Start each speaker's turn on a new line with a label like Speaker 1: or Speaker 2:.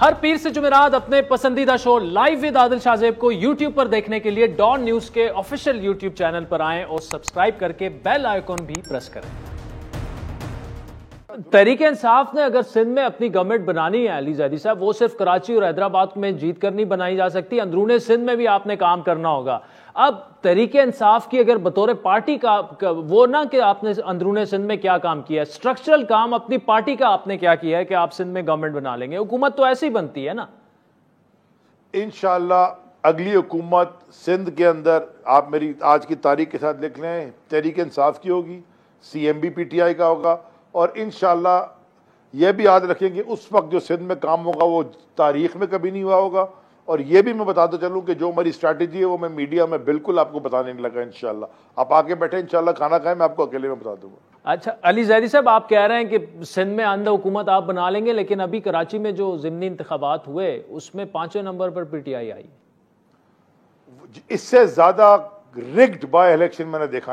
Speaker 1: हर पीर से जुमेरात अपने पसंदीदा show live with Adil Shahzeb को यूट्यूब पर देखने के लिए डॉन न्यूज के ऑफिशियल यूट्यूब चैनल पर आएं और सब्सक्राइब करके बेल आइकॉन भी प्रेस करें। तहरीक इंसाफ ने अगर सिंध में अपनी गवर्नमेंट बनानी है अली जैदी साहब, वो सिर्फ कराची और हैदराबाद में जीत कर नहीं बनाई जा सकती, अंदरूने सिंध में भी आपने काम करना होगा। अब तहरीक इंसाफ की अगर बतौर पार्टी का वो ना कि आपने अंदरूने सिंध में क्या काम किया है, स्ट्रक्चरल काम अपनी पार्टी का आपने क्या किया है कि आप सिंध में गवर्नमेंट बना लेंगे। हुकूमत तो ऐसी बनती है ना।
Speaker 2: इंशाअल्लाह अगली हुकूमत सिंध के अंदर आप मेरी आज की तारीख के साथ लिख लें, तहरीक इंसाफ की होगी, CMB PTI का होगा। और इंशाअल्लाह यह भी याद रखें कि उस वक्त जो सिंध में काम होगा वो तारीख में कभी नहीं हुआ होगा। और ये भी मैं बताता चलूँ कि जो हमारी स्ट्रैटेजी है वो मैं मीडिया में बिल्कुल आपको बताने नहीं लगा। इंशाअल्लाह आप आके बैठे, इंशाअल्लाह खाना खाएं, मैं आपको अकेले में बता दूंगा।
Speaker 1: अच्छा अली जैदी साहब, आप कह रहे हैं कि सिंध में आंदा हुकूमत आप बना लेंगे, लेकिन अभी कराची में जो ज़िमनी इंतखाबात हुए उसमें 5वें नंबर पर PTI आई।
Speaker 2: इससे ज्यादा रिग्ड बाय इलेक्शन मैंने देखा नहीं।